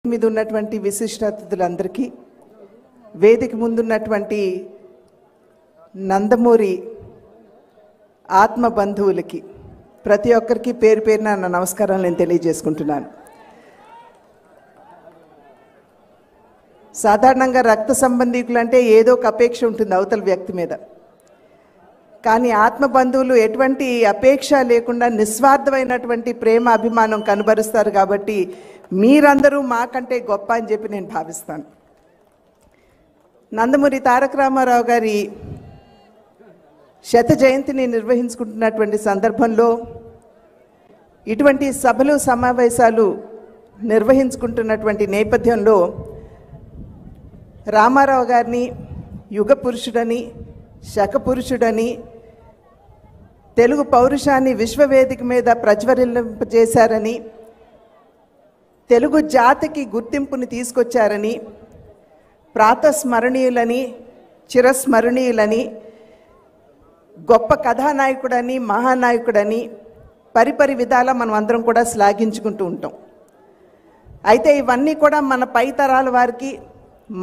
మీద ఉన్నటువంటి విశిష్ట అతిథులందరికీ, వేదిక ముందున్నటువంటి నందమూరి ఆత్మ బంధువులకి ప్రతి ఒక్కరికి పేరు పేరున నా నమస్కారాలు నేను తెలియజేసుకుంటున్నాను. సాధారణంగా రక్త సంబంధీకులు అంటే ఏదో ఒక అపేక్ష ఉంటుంది అవతల వ్యక్తి మీద. కానీ ఆత్మ బంధువులు ఎటువంటి అపేక్ష లేకుండా నిస్వార్థమైనటువంటి ప్రేమ అభిమానం కనబరుస్తారు. కాబట్టి మీరందరూ మాకంటే గొప్ప అని చెప్పి నేను భావిస్తాను. నందమూరి తారక రామారావు గారి శత జయంతిని నిర్వహించుకుంటున్నటువంటి సందర్భంలో ఇటువంటి సభలు సమావేశాలు నిర్వహించుకుంటున్నటువంటి నేపథ్యంలో రామారావు గారిని యుగ పురుషుడని, శక పురుషుడని, తెలుగు పౌరుషాన్ని విశ్వవేదిక మీద ప్రజ్వరిల్లింపజేశారని, తెలుగు జాతికి గుర్తింపుని తీసుకొచ్చారని, ప్రాతస్మరణీయులని, చిరస్మరణీయులని, గొప్ప కథానాయకుడని, మహానాయకుడని పరిపరి విధాలా మనం అందరం కూడా శ్లాఘించుకుంటూ ఉంటాం. అయితే ఇవన్నీ కూడా మన పై తరాల వారికి,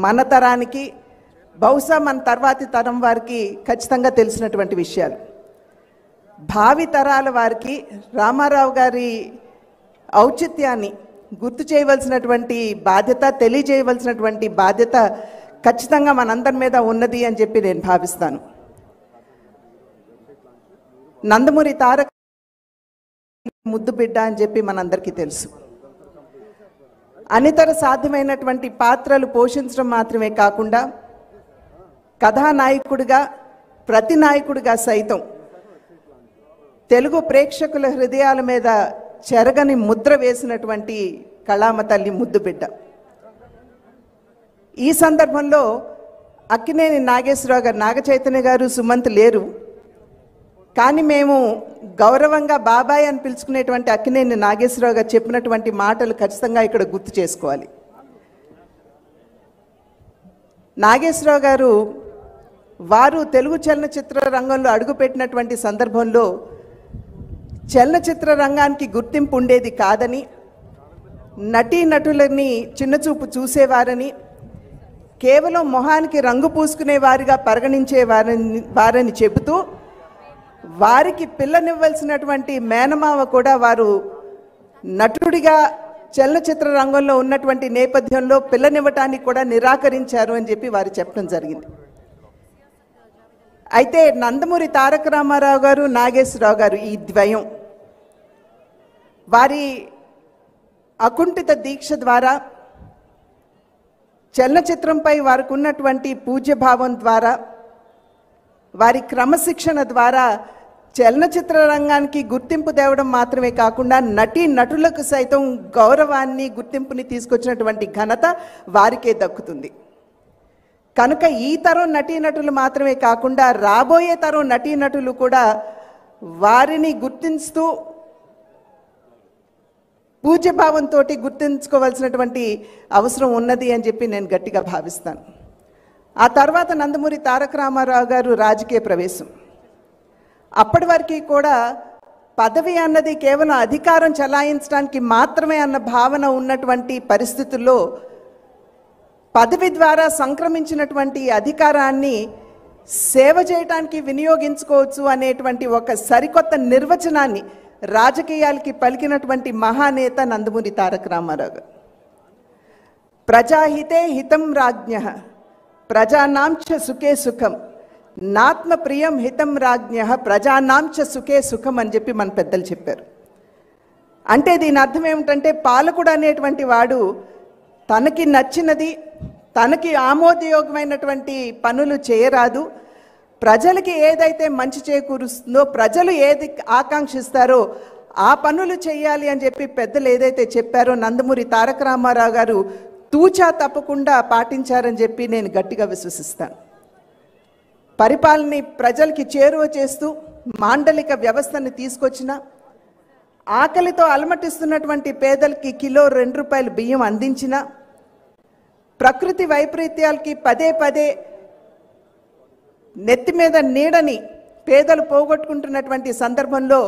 మన తరానికి, బహుశా మన తర్వాతి తరం వారికి ఖచ్చితంగా తెలిసినటువంటి విషయాలు. భావి తరాల వారికి రామారావు గారి ఔచిత్యాన్ని గుర్తు చేయవలసినటువంటి బాధ్యత, తెలియజేయవలసినటువంటి బాధ్యత ఖచ్చితంగా మనందరి మీద ఉన్నది అని చెప్పి నేను భావిస్తాను. నందమూరి తారక ముద్దు బిడ్డ అని చెప్పి మనందరికీ తెలుసు. అనితర సాధ్యమైనటువంటి పాత్రలు పోషించడం మాత్రమే కాకుండా కథానాయకుడిగా, ప్రతి నాయకుడిగా సైతం తెలుగు ప్రేక్షకుల హృదయాల మీద చెరగని ముద్ర వేసినటువంటి కళామ తల్లి ముద్దు బిడ్డ. ఈ సందర్భంలో అక్కినేని నాగేశ్వరరావు గారు, నాగ చైతన్య గారు, సుమంత్ లేరు. కానీ మేము గౌరవంగా బాబాయ్ అని పిలుచుకునేటువంటి అక్కినేని నాగేశ్వరరావు గారు చెప్పినటువంటి మాటలు ఖచ్చితంగా ఇక్కడ గుర్తు చేసుకోవాలి. నాగేశ్వరరావు గారు వారు తెలుగు చలనచిత్ర రంగంలో అడుగుపెట్టినటువంటి సందర్భంలో చలనచిత్ర రంగానికి గుర్తింపు ఉండేది కాదని, నటీనటులని చిన్నచూపు చూసేవారని, కేవలం మొహానికి రంగు పూసుకునే వారిగా పరిగణించేవారని చెబుతూ వారికి పిల్లనివ్వాల్సినటువంటి మేనమావ కూడా వారు నటుడిగా చలనచిత్ర రంగంలో ఉన్నటువంటి నేపథ్యంలో పిల్లనివ్వటానికి కూడా నిరాకరించారు అని చెప్పి వారు చెప్పడం జరిగింది. అయితే నందమూరి తారక రామారావు గారు, నాగేశ్వరరావు గారు ఈ ద్వయం వారి అకుంఠిత దీక్ష ద్వారా, చలనచిత్రంపై వారికి ఉన్నటువంటి పూజ్యభావం ద్వారా, వారి క్రమశిక్షణ ద్వారా చలనచిత్ర రంగానికి గుర్తింపు తేవడం మాత్రమే కాకుండా నటులకు సైతం గౌరవాన్ని, గుర్తింపుని తీసుకొచ్చినటువంటి ఘనత వారికే దక్కుతుంది. కనుక ఈ తరం నటీనటులు మాత్రమే కాకుండా రాబోయే తరం నటీనటులు కూడా వారిని గుర్తిస్తూ పూజ్యభావంతో గుర్తించుకోవాల్సినటువంటి అవసరం ఉన్నది అని చెప్పి నేను గట్టిగా భావిస్తాను. ఆ తర్వాత నందమూరి తారక రామారావు గారు రాజకీయ ప్రవేశం. అప్పటి వరకు కూడా పదవి అన్నది కేవలం అధికారం చలాయించడానికి మాత్రమే అన్న భావన ఉన్నటువంటి పరిస్థితుల్లో పదవి ద్వారా సంక్రమించినటువంటి అధికారాన్ని సేవ చేయడానికి వినియోగించుకోవచ్చు అనేటువంటి ఒక సరికొత్త నిర్వచనాన్ని రాజకీయాలకి పలికినటువంటి మహానేత నందమూరి తారక రామారావు గారు. ప్రజాహితే హితం రాజ్ఞః, ప్రజానాంచ సుఖే సుఖం, నాత్మ ప్రియం హితం రాజ్ఞః, ప్రజానాంచ సుఖే సుఖం అని చెప్పి మన పెద్దలు చెప్పారు. అంటే దీని అర్థం ఏమిటంటే పాలకుడు అనేటువంటి వాడు తనకి నచ్చినది, తనకి ఆమోదయోగమైనటువంటి పనులు చేయరాదు. ప్రజలకి ఏదైతే మంచి చేకూరుస్తుందో, ప్రజలు ఏది ఆకాంక్షిస్తారో ఆ పనులు చేయాలి అని చెప్పి పెద్దలు ఏదైతే చెప్పారో నందమూరి తారక రామారావు గారు తూచా తప్పకుండా పాటించారని చెప్పి నేను గట్టిగా విశ్వసిస్తాను. పరిపాలనని ప్రజలకి చేరువ చేస్తూ మాండలిక వ్యవస్థను తీసుకొచ్చిన, ఆకలితో అలమటిస్తున్నటువంటి పేదలకి కిలో 2 రూపాయలు బియ్యం అందించిన, ప్రకృతి వైపరీత్యాలకి పదే పదే నెత్తి మీద నీడని పేదలు పోగొట్టుకుంటున్నటువంటి సందర్భంలో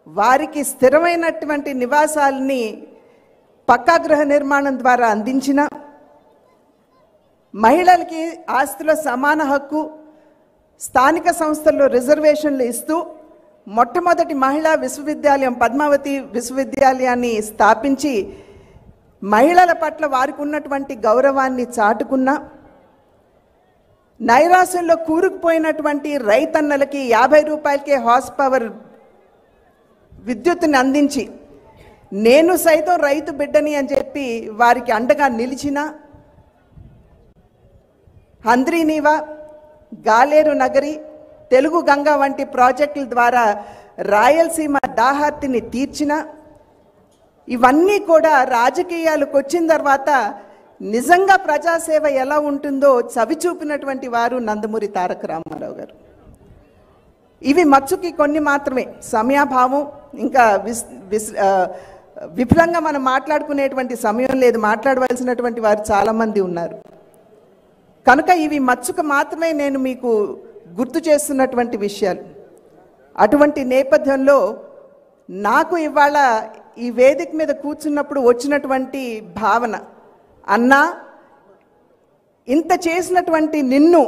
వారికి స్థిరమైనటువంటి నివాసాలని పక్కా గృహ నిర్మాణం ద్వారా అందించిన, మహిళలకి ఆస్తిలో సమాన హక్కు, స్థానిక సంస్థల్లో రిజర్వేషన్లు ఇస్తూ మొట్టమొదటి మహిళా విశ్వవిద్యాలయం పద్మావతి విశ్వవిద్యాలయాన్ని స్థాపించి మహిళల పట్ల వారికి ఉన్నటువంటి గౌరవాన్ని చాటుకున్న, నైరాశ్యంలో కూరుకుపోయినటువంటి రైతన్నలకి 50 రూపాయలకే హార్స్ పవర్ విద్యుత్తుని అందించి, నేను సైతం రైతు బిడ్డని అని చెప్పి వారికి అండగా నిలిచిన, హంద్రీనీవా, గాలేరు నగరి, తెలుగు గంగా వంటి ప్రాజెక్టుల ద్వారా రాయలసీమ దాహార్తిని తీర్చిన, ఇవన్నీ కూడా రాజకీయాలకు వచ్చిన తర్వాత నిజంగా ప్రజాసేవ ఎలా ఉంటుందో చవిచూపినటువంటి వారు నందమూరి తారక రామారావు గారు. ఇవి మచ్చుకి కొన్ని మాత్రమే, సమయాభావం, ఇంకా విఫలంగా మనం మాట్లాడుకునేటువంటి సమయం లేదు, మాట్లాడవలసినటువంటి వారు చాలామంది ఉన్నారు. కనుక ఇవి మచ్చుకు మాత్రమే నేను మీకు గుర్తు చేస్తున్నటువంటి విషయాలు. అటువంటి నేపథ్యంలో నాకు ఇవాళ ఈ వేదిక మీద కూర్చున్నప్పుడు వచ్చినటువంటి భావన, అన్నా ఇంత చేసినటువంటి నిన్ను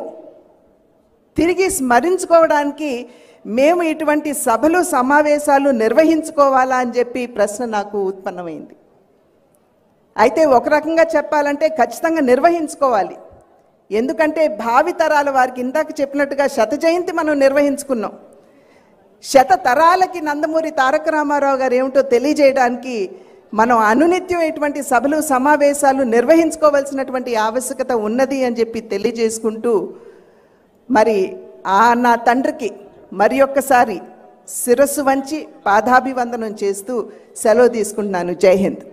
తిరిగి స్మరించుకోవడానికి మేము ఇటువంటి సభలు సమావేశాలు నిర్వహించుకోవాలా అని చెప్పి ప్రశ్న నాకు ఉత్పన్నమైంది. అయితే ఒక రకంగా చెప్పాలంటే ఖచ్చితంగా నిర్వహించుకోవాలి. ఎందుకంటే భావితరాల వారికి ఇందాక చెప్పినట్టుగా 100వ జయంతి మనం నిర్వహించుకున్నాం. 100 తరాలకి నందమూరి తారక రామారావు గారు ఏమిటో తెలియజేయడానికి మనం అనునిత్యం ఇటువంటి సభలు సమావేశాలు నిర్వహించుకోవాల్సినటువంటి ఆవశ్యకత ఉన్నది అని చెప్పి తెలియజేసుకుంటూ, మరి నా తండ్రికి మరి ఒక్కసారి శిరస్సు వంచి పాదాభివందనం చేస్తూ సెలవు తీసుకుంటున్నాను. జై హింద్.